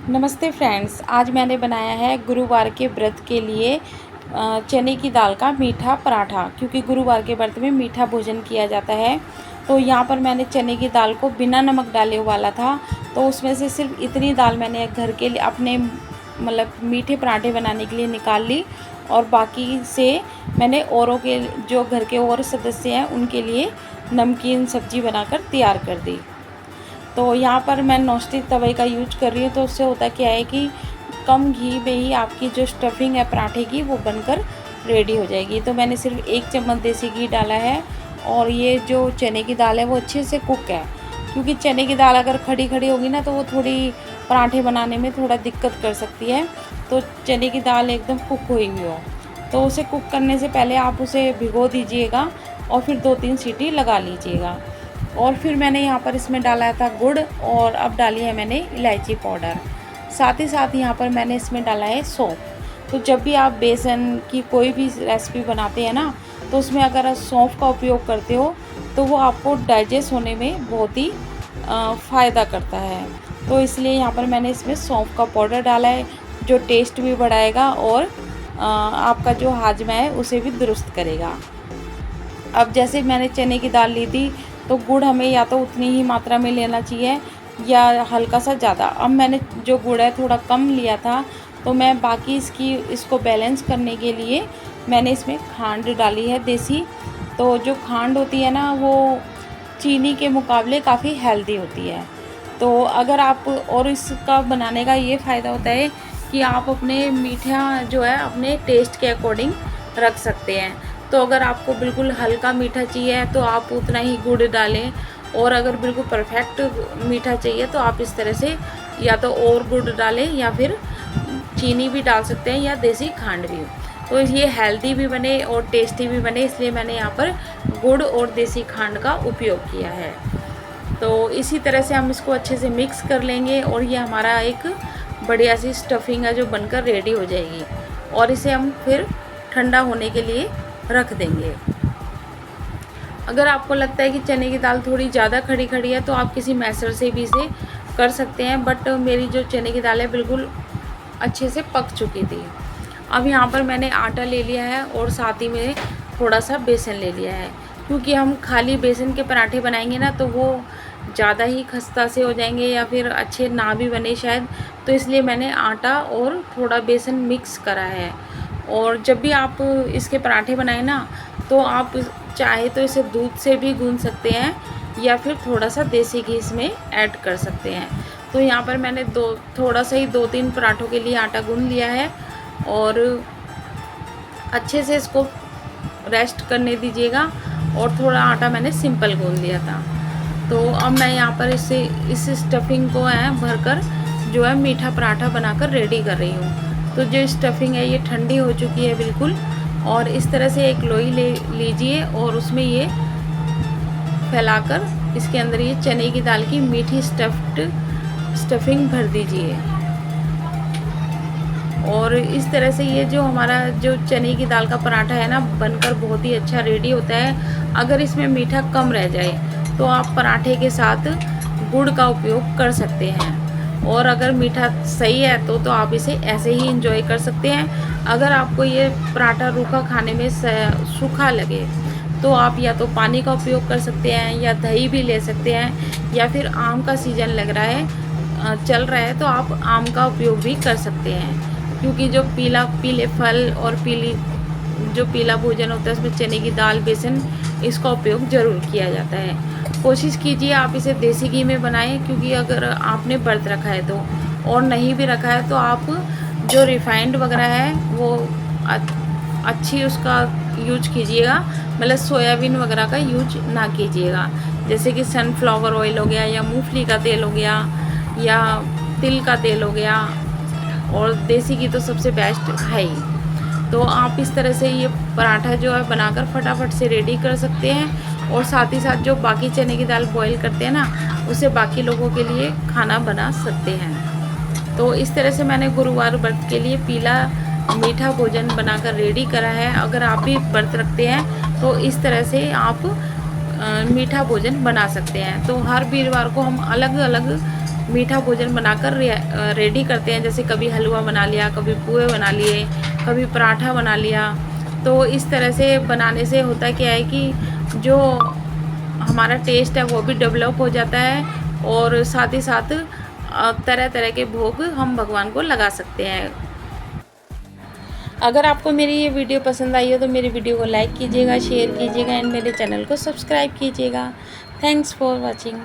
नमस्ते फ्रेंड्स, आज मैंने बनाया है गुरुवार के व्रत के लिए चने की दाल का मीठा पराठा। क्योंकि गुरुवार के व्रत में मीठा भोजन किया जाता है। तो यहाँ पर मैंने चने की दाल को बिना नमक डाले उबाला था। तो उसमें से सिर्फ इतनी दाल मैंने घर के लिए अपने मतलब मीठे पराठे बनाने के लिए निकाल ली, और बाकी से मैंने औरों के जो घर के और सदस्य हैं उनके लिए नमकीन सब्जी बनाकर तैयार कर दी। तो यहाँ पर मैं नॉनस्टिक तवे का यूज कर रही हूँ। तो उससे होता क्या है कि कम घी में ही आपकी जो स्टफिंग है पराठे की वो बनकर रेडी हो जाएगी। तो मैंने सिर्फ 1 चम्मच देसी घी डाला है, और ये जो चने की दाल है वो अच्छे से कुक है। क्योंकि चने की दाल अगर खड़ी खड़ी होगी ना तो वो थोड़ी पराठे बनाने में थोड़ा दिक्कत कर सकती है। तो चने की दाल एकदम कुक हुई हुई हो, तो उसे कुक करने से पहले आप उसे भिगो दीजिएगा और फिर 2-3 सीटी लगा लीजिएगा। और फिर मैंने यहाँ पर इसमें डाला था गुड़, और अब डाली है मैंने इलायची पाउडर। साथ ही साथ यहाँ पर मैंने इसमें डाला है सौंफ। तो जब भी आप बेसन की कोई भी रेसिपी बनाते हैं ना, तो उसमें अगर आप सौंफ का उपयोग करते हो तो वो आपको डाइजेस्ट होने में बहुत ही फ़ायदा करता है। तो इसलिए यहाँ पर मैंने इसमें सौंफ का पाउडर डाला है, जो टेस्ट भी बढ़ाएगा और आपका जो हाजमा है उसे भी दुरुस्त करेगा। अब जैसे मैंने चने की दाल ली थी, तो गुड़ हमें या तो उतनी ही मात्रा में लेना चाहिए या हल्का सा ज़्यादा। अब मैंने जो गुड़ है थोड़ा कम लिया था, तो मैं बाकी इसको बैलेंस करने के लिए मैंने इसमें खांड डाली है देसी। तो जो खांड होती है ना, वो चीनी के मुकाबले काफ़ी हेल्दी होती है। तो अगर आप, और इसका बनाने का ये फ़ायदा होता है कि आप अपने मीठा जो है अपने टेस्ट के अकॉर्डिंग रख सकते हैं। तो अगर आपको बिल्कुल हल्का मीठा चाहिए तो आप उतना ही गुड़ डालें, और अगर बिल्कुल परफेक्ट मीठा चाहिए तो आप इस तरह से या तो और गुड़ डालें या फिर चीनी भी डाल सकते हैं या देसी खांड भी। तो ये हेल्दी भी बने और टेस्टी भी बने, इसलिए मैंने यहाँ पर गुड़ और देसी खांड का उपयोग किया है। तो इसी तरह से हम इसको अच्छे से मिक्स कर लेंगे, और ये हमारा एक बढ़िया सी स्टफिंग है जो बनकर रेडी हो जाएगी। और इसे हम फिर ठंडा होने के लिए रख देंगे। अगर आपको लगता है कि चने की दाल थोड़ी ज़्यादा खड़ी खड़ी है तो आप किसी मैसर से भी इसे कर सकते हैं, बट मेरी जो चने की दाल है बिल्कुल अच्छे से पक चुकी थी। अब यहाँ पर मैंने आटा ले लिया है और साथ ही में थोड़ा सा बेसन ले लिया है। क्योंकि हम खाली बेसन के पराठे बनाएंगे ना तो वो ज़्यादा ही खस्ता से हो जाएंगे या फिर अच्छे ना भी बने शायद। तो इसलिए मैंने आटा और थोड़ा बेसन मिक्स करा है। और जब भी आप इसके पराठे बनाएं ना, तो आप चाहे तो इसे दूध से भी गूंद सकते हैं या फिर थोड़ा सा देसी घी इसमें ऐड कर सकते हैं। तो यहाँ पर मैंने थोड़ा सा ही 2-3 पराठों के लिए आटा गूंद लिया है, और अच्छे से इसको रेस्ट करने दीजिएगा। और थोड़ा आटा मैंने सिंपल गूंद लिया था। तो अब मैं यहाँ पर इस स्टफिंग को भरकर जो है मीठा पराठा बनाकर रेडी कर रही हूँ। तो जो स्टफिंग है ये ठंडी हो चुकी है बिल्कुल, और इस तरह से एक लोई ले लीजिए और उसमें ये फैलाकर इसके अंदर ये चने की दाल की मीठी स्टफिंग भर दीजिए। और इस तरह से ये जो हमारा जो चने की दाल का पराठा है ना, बनकर बहुत ही अच्छा रेडी होता है। अगर इसमें मीठा कम रह जाए तो आप पराठे के साथ गुड़ का उपयोग कर सकते हैं, और अगर मीठा सही है तो आप इसे ऐसे ही इंजॉय कर सकते हैं। अगर आपको ये पराठा रूखा खाने में सूखा लगे तो आप या तो पानी का उपयोग कर सकते हैं या दही भी ले सकते हैं, या फिर आम का सीज़न लग रहा है चल रहा है तो आप आम का उपयोग भी कर सकते हैं। क्योंकि जो पीले फल और जो पीला भोजन होता है उसमें चने की दाल, बेसन, इसका उपयोग ज़रूर किया जाता है। कोशिश कीजिए आप इसे देसी घी में बनाएं, क्योंकि अगर आपने व्रत रखा है तो, और नहीं भी रखा है तो आप जो रिफाइंड वगैरह है वो अच्छी उसका यूज कीजिएगा। मतलब सोयाबीन वगैरह का यूज ना कीजिएगा, जैसे कि सनफ्लावर ऑयल हो गया, या मूंगफली का तेल हो गया, या तिल का तेल हो गया, और देसी घी तो सबसे बेस्ट है ही। तो आप इस तरह से ये पराठा जो है बनाकर फटाफट से रेडी कर सकते हैं, और साथ ही साथ जो बाकी चने की दाल बॉईल करते हैं ना, उसे बाकी लोगों के लिए खाना बना सकते हैं। तो इस तरह से मैंने गुरुवार व्रत के लिए पीला मीठा भोजन बनाकर रेडी करा है। अगर आप भी व्रत रखते हैं तो इस तरह से आप मीठा भोजन बना सकते हैं। तो हर वीरवार को हम अलग अलग मीठा भोजन बनाकर रेडी करते हैं। जैसे कभी हलवा बना लिया, कभी पुए बना लिए, कभी पराठा बना लिया। तो इस तरह से बनाने से होता क्या है कि जो हमारा टेस्ट है वो भी डेवलप हो जाता है और साथ ही साथ तरह तरह के भोग हम भगवान को लगा सकते हैं। अगर आपको मेरी ये वीडियो पसंद आई हो तो मेरी वीडियो को लाइक कीजिएगा, शेयर कीजिएगा एंड मेरे चैनल को सब्सक्राइब कीजिएगा। Thanks for watching.